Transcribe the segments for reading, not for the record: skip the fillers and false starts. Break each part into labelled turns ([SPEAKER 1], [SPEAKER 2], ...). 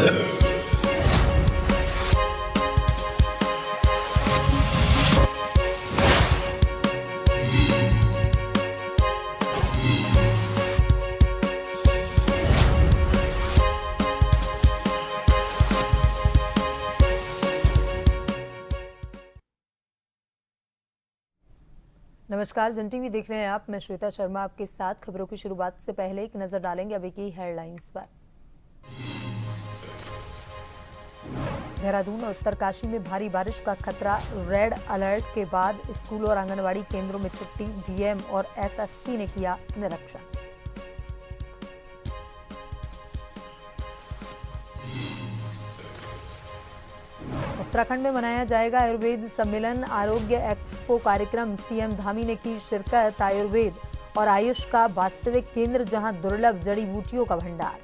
[SPEAKER 1] नमस्कार, जन टीवी देख रहे हैं आप। मैं श्वेता शर्मा आपके साथ। खबरों की शुरुआत से पहले एक नजर डालेंगे अभी की हेडलाइंस पर। देहरादून और उत्तरकाशी में भारी बारिश का खतरा, रेड अलर्ट के बाद स्कूलों और आंगनबाड़ी केंद्रों में छुट्टी। डीएम और एसएसपी ने किया निरीक्षण। उत्तराखंड में मनाया जाएगा आयुर्वेद सम्मेलन, आरोग्य एक्सपो कार्यक्रम। सीएम धामी ने की शिरकत। आयुर्वेद और आयुष का वास्तविक केंद्र, जहां दुर्लभ जड़ी बूटियों का भंडार।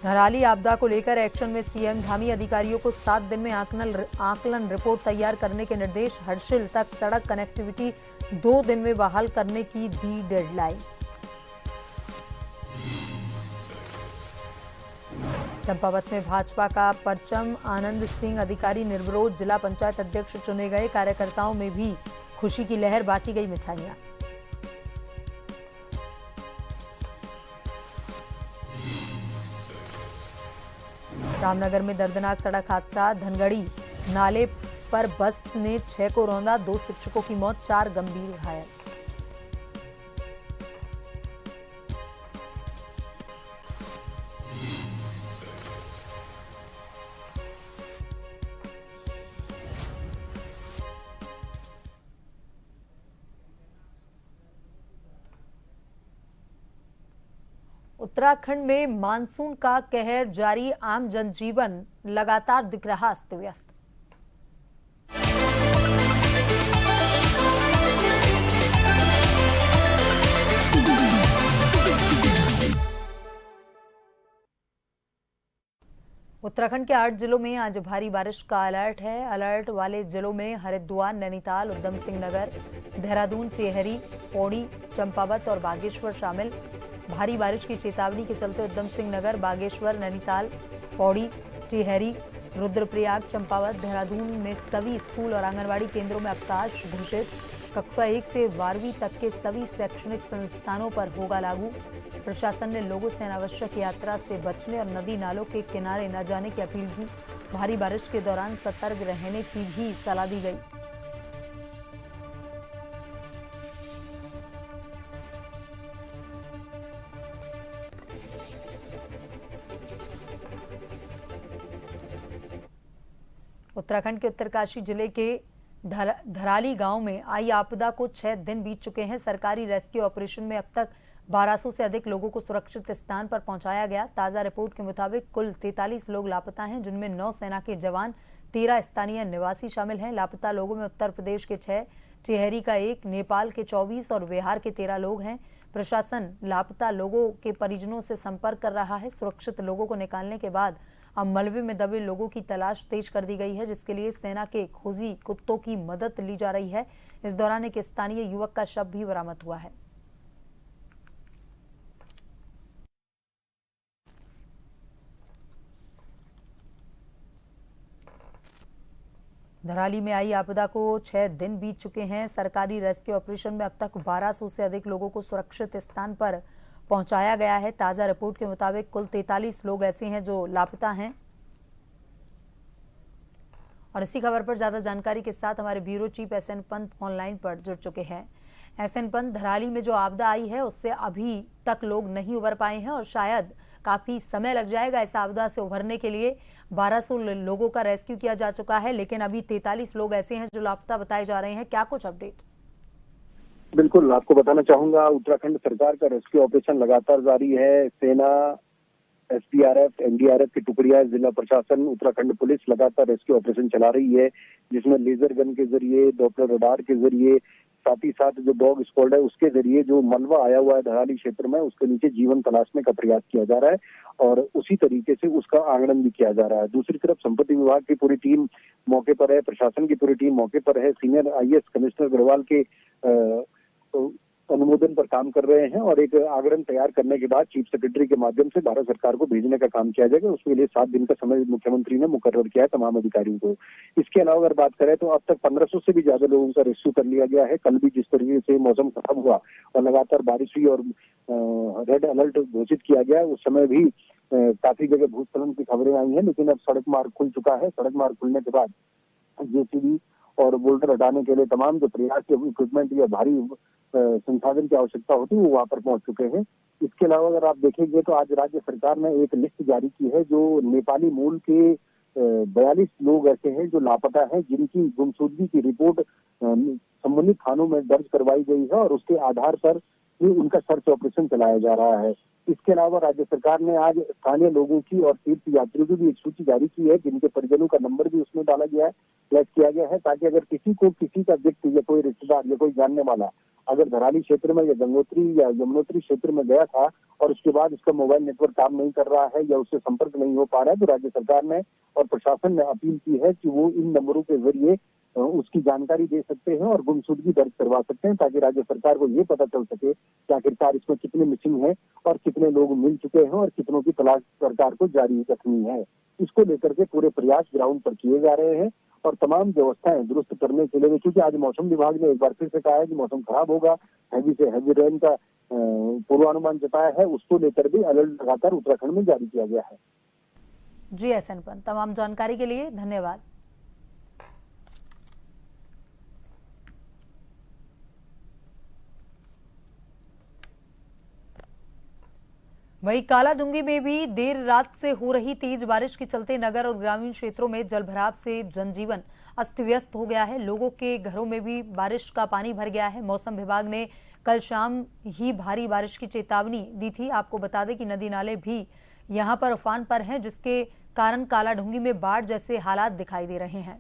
[SPEAKER 1] धराली आपदा को लेकर एक्शन में सीएम धामी, अधिकारियों को 7 दिन में आकलन रिपोर्ट तैयार करने के निर्देश। हर्षिल तक सड़क कनेक्टिविटी 2 दिन में बहाल करने की दी डेडलाइन। चंपावत में भाजपा का परचम, आनंद सिंह अधिकारी निर्विरोध जिला पंचायत अध्यक्ष चुने गए। कार्यकर्ताओं में भी खुशी की लहर, बांटी गई मिठाइयां। रामनगर में दर्दनाक सड़क हादसा, धनगढ़ी नाले पर बस ने 6 को रौंदा। 2 शिक्षकों की मौत, 4 गंभीर घायल। उत्तराखंड में मानसून का कहर जारी, आम जनजीवन लगातार दिख रहा अस्त व्यस्त। उत्तराखंड के 8 जिलों में आज भारी बारिश का अलर्ट है। अलर्ट वाले जिलों में हरिद्वार, नैनीताल, उधम सिंह नगर, देहरादून, टिहरी, पौड़ी, चंपावत और बागेश्वर शामिल। भारी बारिश की चेतावनी के चलते उधम सिंह नगर, बागेश्वर, नैनीताल, पौड़ी, टिहरी, रुद्रप्रयाग, चंपावत, देहरादून में सभी स्कूल और आंगनबाड़ी केंद्रों में अवकाश घोषित। कक्षा 1 से 12वीं तक के सभी शैक्षणिक संस्थानों पर होगा लागू। प्रशासन ने लोगों से अनावश्यक यात्रा से बचने और नदी नालों के किनारे न जाने की अपील की। भारी बारिश के दौरान सतर्क रहने की भी सलाह दी गई। उत्तराखंड के उत्तरकाशी जिले के धराली गांव में आई आपदा को 6 दिन बीत चुके हैं। सरकारी रेस्क्यू ऑपरेशन में अब तक 1200 से अधिक लोगों को सुरक्षित स्थान पर पहुंचाया गया। ताजा रिपोर्ट के मुताबिक कुल 43 लोग लापता हैं, जिनमें 9 सेना के जवान, 13 स्थानीय निवासी शामिल हैं। लापता लोगों में उत्तर प्रदेश के 6, टिहरी का 1, नेपाल के 24 और बिहार के 13 लोग हैं। प्रशासन लापता लोगों के परिजनों से संपर्क कर रहा है। सुरक्षित लोगों को निकालने के बाद अब मलबे में दबे लोगों की तलाश तेज कर दी गई है, जिसके लिए सेना के खोजी कुत्तों की मदद ली जा रही है। इस दौरान एक स्थानीय युवक का शव भी बरामद हुआ है। धराली में आई आपदा को 6 दिन बीत चुके हैं। सरकारी रेस्क्यू ऑपरेशन में अब तक 1200 से अधिक लोगों को सुरक्षित स्थान पर पहुंचाया गया है। ताजा रिपोर्ट के मुताबिक कुल 43 लोग ऐसे हैं जो लापता हैं। और इसी खबर पर ज्यादा जानकारी के साथ हमारे bureau chief SN Pant online पर जुड़ चुके हैं। एसएन पंत, धराली में जो आपदा आई है उससे अभी तक लोग नहीं उबर पाए हैं और शायद काफी समय लग जाएगा इस आपदा से उभरने के लिए। 1200 लोगों का रेस्क्यू किया जा चुका है, लेकिन अभी 43 लोग ऐसे हैं जो लापता बताए जा रहे हैं। क्या कुछ अपडेट?
[SPEAKER 2] बिल्कुल, आपको बताना चाहूंगा, उत्तराखंड सरकार का रेस्क्यू ऑपरेशन लगातार जारी है। सेना, एसडीआरएफ, एनडीआरएफ की टुकड़ियां, जिला प्रशासन, उत्तराखंड पुलिस लगातार रेस्क्यू ऑपरेशन चला रही है, जिसमें लेजर गन के जरिए, डॉप्लर रडार के जरिए, साथ ही साथ जो डॉग स्क्वाड है उसके जरिए जो मलबा आया हुआ है धराली क्षेत्र में, उसके नीचे जीवन तलाशने का प्रयास किया जा रहा है और उसी तरीके से उसका आंगणन भी किया जा रहा है। दूसरी तरफ संपत्ति विभाग की पूरी टीम मौके पर है, प्रशासन की पूरी टीम मौके पर है। सीनियर आईएएस कमिश्नर अग्रवाल के अनुमोदन पर काम कर रहे हैं और एक आगरण तैयार करने के बाद चीफ सेक्रेटरी के माध्यम से भारत सरकार को भेजने का काम किया जाएगा। उसके लिए 7 दिन का समय मुख्यमंत्री ने मुकर्रर किया है तमाम अधिकारियों को। इसके अलावा अगर बात करें तो अब तक 1500 से भी ज्यादा लोगों का रेस्क्यू कर लिया गया है। कल भी जिस तरीके से मौसम खराब हुआ और लगातार बारिश हुई और रेड अलर्ट घोषित किया गया, उस समय भी काफी जगह भूस्खलन की खबरें आई हैं, लेकिन अब सड़क मार्ग खुल चुका है। सड़क मार्ग खुलने के बाद जेसीबी और बोल्डर हटाने के लिए तमाम जो प्रयास के इक्विपमेंट या भारी संसाधन की आवश्यकता होती है वो वहां पर पहुंच चुके हैं। इसके अलावा अगर आप देखेंगे तो आज राज्य सरकार ने एक लिस्ट जारी की है जो नेपाली मूल के 42 लोग ऐसे हैं जो लापता हैं, जिनकी गुमशुदगी की रिपोर्ट संबंधित थानों में दर्ज करवाई गई है और उसके आधार पर ही उनका सर्च ऑपरेशन चलाया जा रहा है। इसके अलावा राज्य सरकार ने आज स्थानीय लोगों की और तीर्थ यात्रियों की भी एक सूची जारी की है, जिनके परिजनों का नंबर भी उसमें डाला गया है, फ्लैश किया गया है, ताकि अगर किसी को किसी का व्यक्ति या कोई रिश्तेदार या कोई जानने वाला अगर धराली क्षेत्र में या गंगोत्री या यमुनोत्री क्षेत्र में गया था और उसके बाद उसका मोबाइल नेटवर्क काम नहीं कर रहा है या उससे संपर्क नहीं हो पा रहा है, तो राज्य सरकार ने और प्रशासन ने अपील की है कि वो इन नंबरों के जरिए उसकी जानकारी दे सकते हैं और गुमशुदगी दर्ज करवा सकते हैं, ताकि राज्य सरकार को ये पता चल सके कि आखिरकार इसमें कितने मिसिंग है और कितने लोग मिल चुके हैं और कितनों की तलाश सरकार को जारी रखनी है। इसको लेकर के पूरे प्रयास ग्राउंड पर किए जा रहे हैं और तमाम व्यवस्थाएं दुरुस्त करने के लिए, क्योंकि आज मौसम विभाग ने एक बार फिर से कहा है कि मौसम खराब होगा, हैवी से हैवी रेन का पूर्वानुमान जताया है, उसको लेकर भी अलर्ट लगातार उत्तराखंड में जारी किया गया है।
[SPEAKER 1] जी एसएन पंत, तमाम जानकारी के लिए धन्यवाद। वहीं कालाडूंगी में भी देर रात से हो रही तेज बारिश के चलते नगर और ग्रामीण क्षेत्रों में जलभराव से जनजीवन अस्त व्यस्त हो गया है। लोगों के घरों में भी बारिश का पानी भर गया है। मौसम विभाग ने कल शाम ही भारी बारिश की चेतावनी दी थी। आपको बता दें कि नदी नाले भी यहां पर उफान पर हैं, जिसके कारण कालाडूंगी में बाढ़ जैसे हालात दिखाई दे रहे हैं।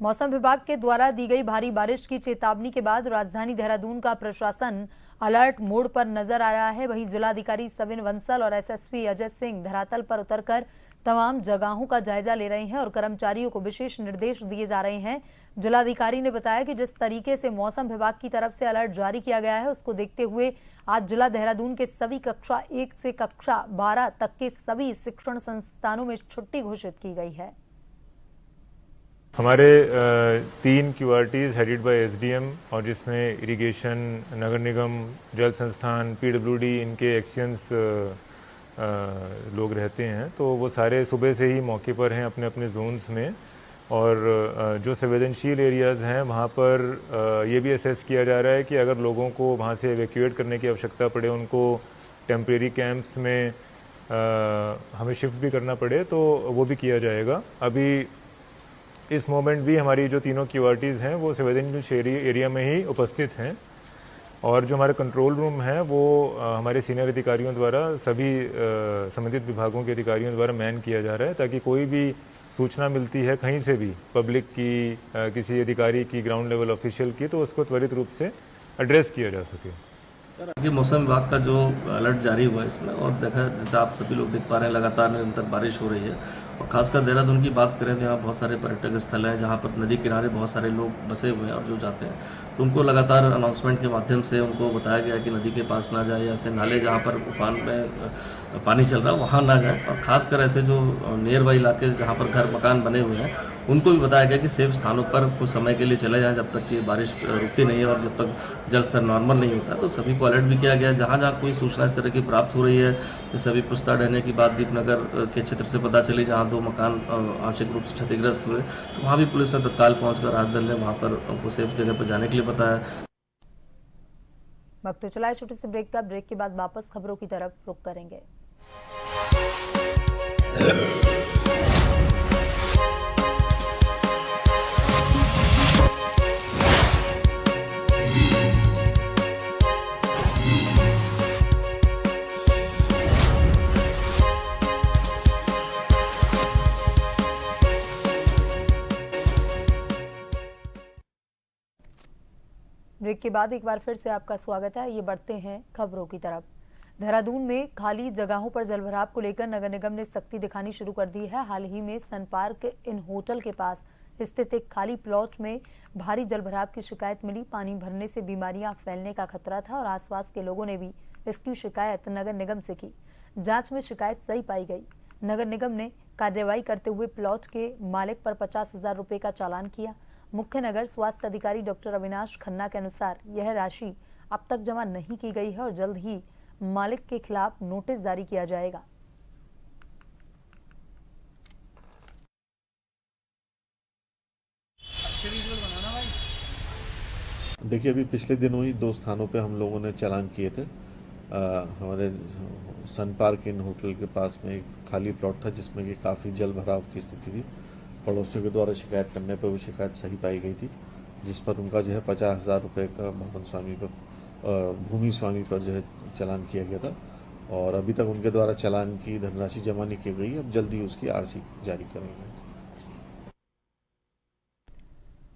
[SPEAKER 1] मौसम विभाग के द्वारा दी गई भारी बारिश की चेतावनी के बाद राजधानी देहरादून का प्रशासन अलर्ट मोड पर नजर आ रहा है। वहीं जिलाधिकारी सविन बंसल और एसएसपी अजय सिंह धरातल पर उतरकर तमाम जगहों का जायजा ले रहे हैं और कर्मचारियों को विशेष निर्देश दिए जा रहे हैं। जिलाधिकारी ने बताया कि जिस तरीके से मौसम विभाग की तरफ से अलर्ट जारी किया गया है, उसको देखते हुए आज जिला देहरादून के सभी कक्षा 1 से कक्षा 12 तक के सभी शिक्षण संस्थानों में छुट्टी घोषित की गई है।
[SPEAKER 3] हमारे 3 QRTs हेडेड बाय एसडीएम और जिसमें इरिगेशन, नगर निगम, जल संस्थान, PWD, इनके एक्शियंस लोग रहते हैं, तो वो सारे सुबह से ही मौके पर हैं अपने अपने जोन्स में। और जो संवेदनशील एरियाज़ हैं वहाँ पर ये भी असेस किया जा रहा है कि अगर लोगों को वहाँ से एवैक्यूएट करने की आवश्यकता पड़े, उनको टेम्परेरी कैंप्स में हमें शिफ्ट भी करना पड़े तो वो भी किया जाएगा। अभी इस मोमेंट भी हमारी जो तीनों QRTs हैं वो संवेदनशील एरिया में ही उपस्थित हैं और जो हमारे कंट्रोल रूम है वो हमारे सीनियर अधिकारियों द्वारा सभी संबंधित विभागों के अधिकारियों द्वारा मैन किया जा रहा है, ताकि कोई भी सूचना मिलती है कहीं से भी पब्लिक की, किसी अधिकारी की, ग्राउंड लेवल ऑफिशियल की, तो उसको त्वरित रूप से एड्रेस किया जा सके।
[SPEAKER 4] सर, मौसम विभाग का जो अलर्ट जारी हुआ है इसमें, और देखा जैसे आप सभी लोग देख पा रहे हैं लगातार निरंतर बारिश हो रही है और खासकर देहरादून की बात करें तो यहाँ बहुत सारे पर्यटक स्थल हैं जहाँ पर नदी किनारे बहुत सारे लोग बसे हुए हैं और जो जाते हैं तो उनको लगातार अनाउंसमेंट के माध्यम से उनको बताया गया कि नदी के पास ना जाए, ऐसे नाले जहाँ पर उफान में पानी चल रहा है वहाँ ना जाए, और खासकर ऐसे जो नियर बाई इलाके जहाँ पर घर मकान बने हुए हैं उनको भी बताया गया कि सेफ स्थानों पर कुछ समय के लिए चले जाएं जब तक कि बारिश रुकती नहीं है और जब तक जल स्तर नॉर्मल नहीं होता। तो सभी को अलर्ट भी किया गया। जहाँ जहाँ कोई सूचना इस तरह की प्राप्त हो रही है, जैसे अभी पुस्ता ढहने की बात दीपनगर के क्षेत्र से पता चली जहाँ 2 मकान आंशिक रूप से क्षतिग्रस्त हुए, तो वहाँ भी पुलिस ने तत्काल पहुँचकर राहत दल ने वहाँ पर उनको सेफ जगह पर जाने के लिए बताया।
[SPEAKER 1] वक्त तो चला छोटे से ब्रेक का। ब्रेक के बाद वापस खबरों की तरफ रुख करेंगे। ब्रेक के बाद एक बार फिर से आपका स्वागत है। ये बढ़ते हैं खबरों की तरफ। देहरादून में खाली जगहों पर जलभराव को लेकर नगर निगम ने सख्ती दिखानी शुरू कर दी है। हाल ही में सन पार्क इन होटल के पास स्थित एक खाली प्लॉट में भारी जलभराव की शिकायत मिली। पानी भरने से बीमारियां फैलने का खतरा था और आसपास के लोगों ने भी इसकी शिकायत नगर निगम से की। जांच में शिकायत सही पाई गई। नगर निगम ने कार्रवाई करते हुए प्लॉट के मालिक पर 50,000 रुपए का चालान किया। मुख्य नगर स्वास्थ्य अधिकारी डॉक्टर अविनाश खन्ना के अनुसार यह राशि अब तक जमा नहीं की गई है और जल्द ही मालिक के खिलाफ नोटिस जारी किया जाएगा।
[SPEAKER 5] देखिए, अभी पिछले दिनों ही 2 स्थानों पे हम लोगों ने चालान किए थे। हमारे सन पार्क इन होटल के पास में एक खाली प्लॉट था जिसमें कि काफ़ी जल भराव की स्थिति थी। पड़ोसियों के द्वारा शिकायत करने पर वो शिकायत सही पाई गई थी, जिस पर उनका जो है 50,000 रुपये का भूमि स्वामी पर जो है चालान किया गया था और अभी तक उनके द्वारा चालान की धनराशि जमा नहीं की गई। अब जल्दी उसकी आरसी जारी करेंगे।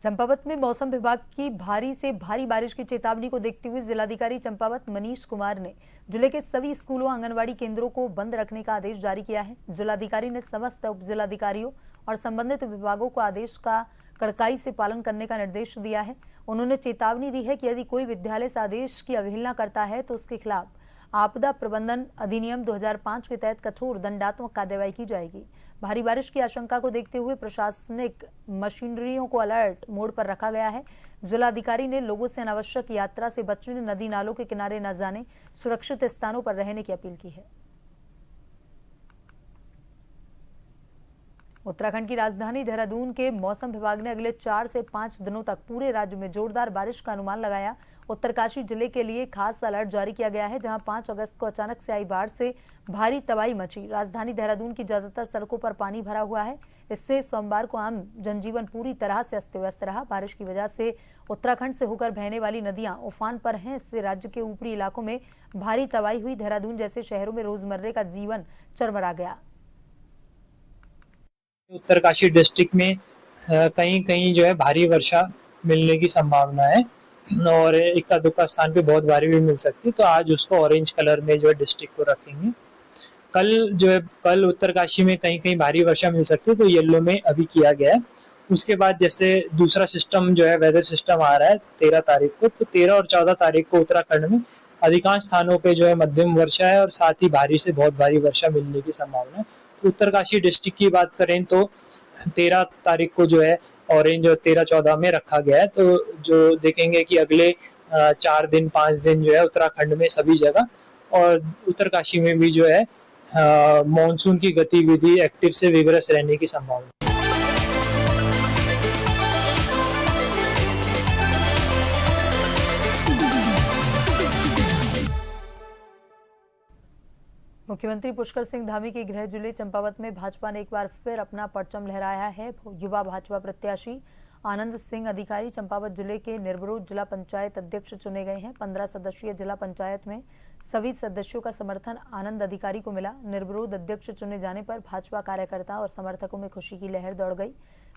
[SPEAKER 1] चंपावत में मौसम विभाग की भारी से भारी बारिश की चेतावनी को देखते हुए जिलाधिकारी चंपावत मनीष कुमार ने जिले के सभी स्कूलों आंगनवाड़ी केंद्रों को बंद रखने का आदेश जारी किया है। जिलाधिकारी ने समस्त उप जिलाधिकारियों और संबंधित विभागों को आदेश का कड़ाई से पालन करने का निर्देश दिया है। उन्होंने चेतावनी दी है कि यदि कोई विद्यालय इस आदेश की अवहेलना करता है तो उसके खिलाफ आपदा प्रबंधन अधिनियम 2005 के तहत कठोर दंडात्मक कार्रवाई की जाएगी। भारी बारिश की आशंका को देखते हुए प्रशासनिक मशीनरियों को अलर्ट मोड पर रखा गया है। जिलाधिकारी ने लोगों से अनावश्यक यात्रा से बचने, नदी नालों के किनारे न जाने, सुरक्षित स्थानों पर रहने की अपील की है। उत्तराखंड की राजधानी देहरादून के मौसम विभाग ने अगले 4 से 5 दिनों तक पूरे राज्य में जोरदार बारिश का अनुमान लगाया। उत्तरकाशी जिले के लिए खास अलर्ट जारी किया गया है, जहां 5 अगस्त को अचानक से आई बाढ़ से भारी तबाही मची। राजधानी देहरादून की ज्यादातर सड़कों पर पानी भरा हुआ है। इससे सोमवार को आम जनजीवन पूरी तरह से अस्त व्यस्त रहा। बारिश की वजह से उत्तराखंड से होकर बहने वाली नदियां उफान पर हैं। इससे राज्य के ऊपरी इलाकों में भारी तबाही हुई। देहरादून जैसे शहरों में रोजमर्रे का जीवन चरमरा गया।
[SPEAKER 6] उत्तरकाशी डिस्ट्रिक्ट में कहीं कहीं जो है भारी वर्षा मिलने की संभावना है और इक्का दुक्का स्थान पे बहुत भारी भी मिल सकती है, तो आज उसको ऑरेंज कलर में जो है डिस्ट्रिक्ट को रखेंगे। कल उत्तरकाशी में कहीं कहीं भारी वर्षा मिल सकती है, तो येलो में अभी किया गया है। उसके बाद जैसे दूसरा सिस्टम जो है वेदर सिस्टम आ रहा है 13 तारीख को, तो 13 और 14 तारीख को उत्तराखंड में अधिकांश स्थानों पे जो है मध्यम वर्षा है और साथ ही भारी से बहुत भारी वर्षा मिलने की संभावना है। उत्तरकाशी डिस्ट्रिक्ट की बात करें तो 13 तारीख को जो है ऑरेंज और 13-14 में रखा गया है। तो जो देखेंगे कि अगले 4 दिन 5 दिन जो है उत्तराखंड में सभी जगह और उत्तरकाशी में भी जो है मॉनसून की गतिविधि एक्टिव से विगरस रहने की संभावना।
[SPEAKER 1] मुख्यमंत्री पुष्कर सिंह धामी के गृह जिले चंपावत में भाजपा ने एक बार फिर अपना परचम लहराया है। युवा भाजपा प्रत्याशी आनंद सिंह अधिकारी चंपावत जिले के निर्विरोध जिला पंचायत अध्यक्ष चुने गए हैं। 15 सदस्यीय जिला पंचायत में सभी सदस्यों का समर्थन आनंद अधिकारी को मिला। निर्विरोध अध्यक्ष चुने जाने पर भाजपा कार्यकर्ता और समर्थकों में खुशी की लहर दौड़ गई।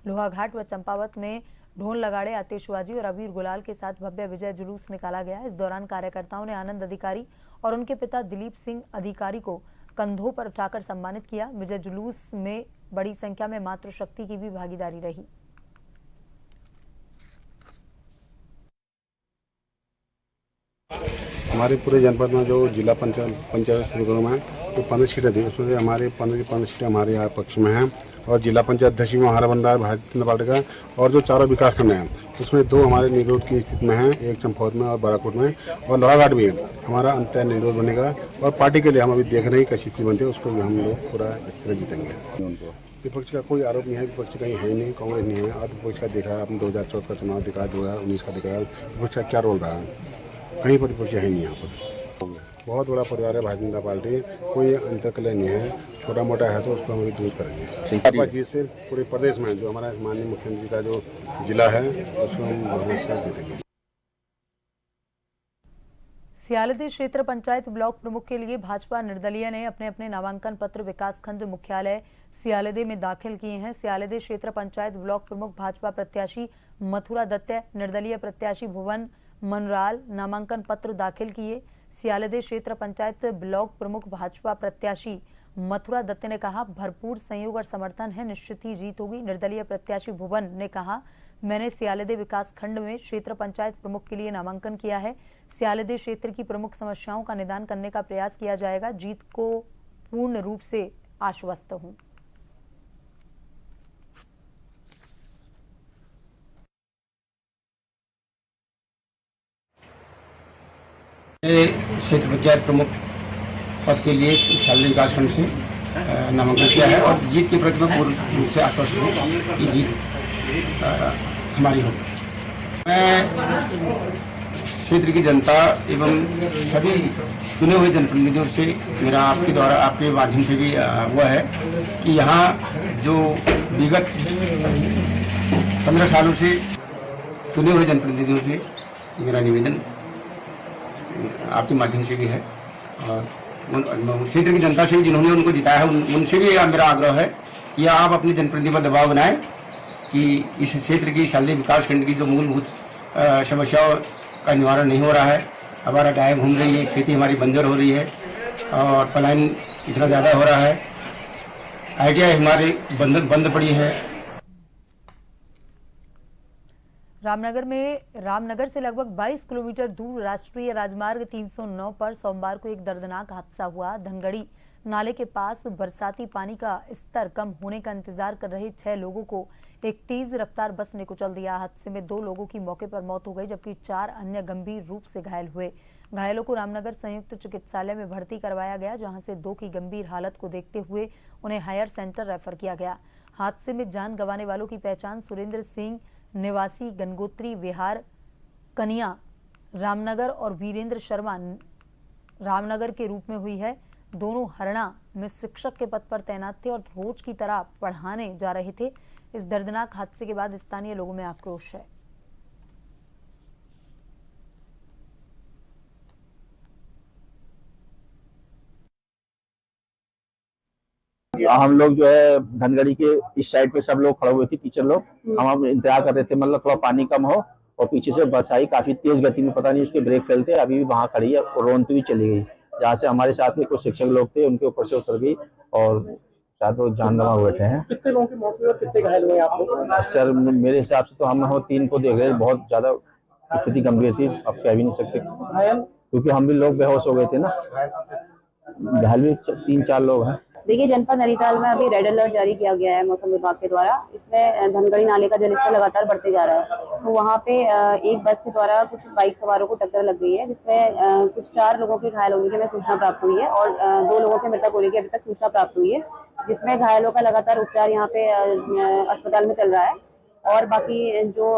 [SPEAKER 1] लोहाघाट व चंपावत में ढोल लगाड़े, आतिशबाजी और अबीर गुलाल के साथ भव्य विजय जुलूस निकाला गया। इस दौरान कार्यकर्ताओं ने आनंद अधिकारी और उनके पिता दिलीप सिंह अधिकारी को कंधों पर उठाकर सम्मानित किया। विजय जुलूस में बड़ी संख्या में मातृशक्ति की भी भागीदारी रही।
[SPEAKER 7] हमारे पूरे जनपद में जो जिला पंचायत शुरू में जो 15 सीटें थी, उसमें हमारे 15 सीटें हमारे यहाँ पक्ष में हैं और जिला पंचायत अध्यक्ष में हमारा बन रहा है भारतीय जनता पार्टी का। और जो चारों विकास खंड हैं उसमें 2 हमारे निर्विरोध की स्थिति में हैं, एक चंपावत में और बाराकोट में, और लोहाघाट भी हमारा अंतर निर्विरोध बनेगा। और पार्टी के लिए हम अभी देख रहे हैं कैसी स्थिति बनती है, उसको भी हम लोग पूरा इस तरह जीतेंगे। विपक्ष का कोई आरोप नहीं है, विपक्ष कहीं है नहीं, कांग्रेस नहीं है। और विपक्ष का देखा है आपने 2014 का चुनाव देखा, 2019 का देखा, विपक्ष का क्या रोल रहा है, कहीं पर विपक्ष है नहीं यहाँ पर। बहुत बड़ा परिवार है भारतीय जनता पार्टी, कोई अंतर्कलह नहीं है, छोटा मोटा है तो उसको हम दूर करेंगे। जी से पूरे प्रदेश में जो हमारा माननीय मुख्यमंत्री का जो जिला है उसको हम बहुमत से जीतेंगे।
[SPEAKER 1] सियालदे क्षेत्र पंचायत ब्लॉक प्रमुख के लिए भाजपा निर्दलीय ने अपने अपने नामांकन पत्र विकासखंड मुख्यालय सियालदे में दाखिल किए हैं। सियालदे क्षेत्र पंचायत ब्लॉक प्रमुख भाजपा प्रत्याशी मथुरा दत्त, निर्दलीय प्रत्याशी भुवन मनराल नामांकन पत्र दाखिल किए। सियालदे क्षेत्र पंचायत ब्लॉक प्रमुख भाजपा प्रत्याशी मथुरा दत्त ने कहा, भरपूर सहयोग और समर्थन है, निश्चित ही जीत होगी। निर्दलीय प्रत्याशी भुवन ने कहा, मैंने सियालदे विकास खंड में क्षेत्र पंचायत प्रमुख के लिए नामांकन किया है। सियालदे क्षेत्र की प्रमुख समस्याओं का निदान करने का प्रयास किया जाएगा। जीत को पूर्ण रूप से आश्वस्त हूं।
[SPEAKER 8] क्षेत्र पंचायत प्रमुख पद के लिए सियालदे विकास खंड से नामांकन किया है और जीत के प्रति मैं पूर्ण रूप से आश्वस्त हूँ कि जीत हमारी होगी। मैं क्षेत्र की जनता एवं सभी चुने हुए जनप्रतिनिधियों से मेरा आपके द्वारा आपके माध्यम से भी हुआ है कि यहाँ जो विगत 15 सालों से चुने हुए जनप्रतिनिधियों से मेरा निवेदन आपके माध्यम से भी है और क्षेत्र की जनता से भी जिन्होंने उनको जिताया है उनसे भी मेरा आग्रह है कि आप अपने जनप्रतिनिधि पर दबाव बनाएं कि इस क्षेत्र की सियालदे विकास खंड की जो मूलभूत समस्याओं का निवारण नहीं हो रहा है। हमारा गाय घूम रही है, खेती हमारी बंजर हो रही है और पलायन इतना ज़्यादा हो रहा है। ITI हमारी बंद पड़ी है।
[SPEAKER 1] रामनगर से लगभग 22 किलोमीटर दूर राष्ट्रीय राजमार्ग 309 पर सोमवार को एक दर्दनाक हादसा हुआ। धनगढ़ी नाले के पास बरसाती पानी का स्तर कम होने का इंतजार कर रहे 6 लोगों को एक तेज रफ्तार बस ने कुचल दिया। हादसे में 2 लोगों की मौके पर मौत हो गई, जबकि 4 अन्य गंभीर रूप से घायल हुए। घायलों को रामनगर संयुक्त चिकित्सालय में भर्ती करवाया गया, जहां से 2 की गंभीर हालत को देखते हुए उन्हें हायर सेंटर रेफर किया गया। हादसे में जान गंवाने वालों की पहचान सुरेंद्र सिंह निवासी गंगोत्री विहार कनिया रामनगर और वीरेंद्र शर्मा रामनगर के रूप में हुई है। दोनों हरियाणा में शिक्षक के पद पर तैनात थे और रोज की तरह पढ़ाने जा रहे थे। इस दर्दनाक हादसे के बाद स्थानीय लोगों में आक्रोश है।
[SPEAKER 9] हम लोग जो है धनगढ़ी के इस साइड पे सब लोग खड़े हुए थे, टीचर लोग। हम इंतजार कर रहे थे, मतलब थोड़ा पानी कम हो, और पीछे से बस आई काफी तेज गति में, पता नहीं उसके ब्रेक फेल थे, अभी भी वहां खड़ी है और रोनती हुई चली गई। जहाँ से हमारे साथ में कुछ शिक्षक लोग थे, उनके ऊपर से उतर गई और शायद वो जान गंवा बैठे हैं।
[SPEAKER 10] कितने लोगों की मौत हुई और कितने घायल हुए आप लोग?
[SPEAKER 9] सर मेरे हिसाब से तो हम 3 को देख रहे, बहुत ज्यादा स्थिति गंभीर थी, अब कह भी नहीं सकते क्योंकि हम भी लोग बेहोश हो गए थे ना। घायल भी 3-4 लोग हैं।
[SPEAKER 11] देखिए, जनपद नैनीताल में अभी रेड अलर्ट जारी किया गया है मौसम विभाग के द्वारा। इसमें धनगढ़ी नाले का जलस्तर लगातार बढ़ते जा रहा है। तो वहाँ पे एक बस के द्वारा कुछ बाइक सवारों को टक्कर लग गई है, जिसमें कुछ 4 लोगों के घायल होने की हमें सूचना प्राप्त हुई है और 2 लोगों के मृतक होने की अभी तक सूचना प्राप्त हुई है, जिसमें घायलों का लगातार उपचार यहाँ पे अस्पताल में चल रहा है और बाकी जो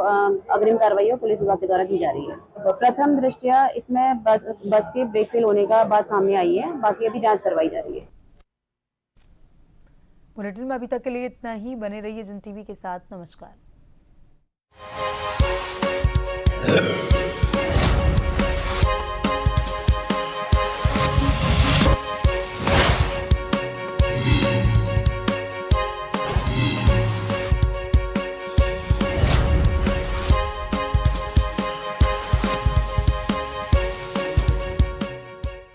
[SPEAKER 11] अग्रिम कार्रवाई है पुलिस विभाग के द्वारा की जा रही है। प्रथम दृष्टया इसमें बस के ब्रेक फेल होने का बात सामने आई है, बाकी अभी जाँच करवाई जा रही है।
[SPEAKER 1] बुलेटिन में अभी तक के लिए इतना ही। बने रहिए जन टीवी के साथ। नमस्कार।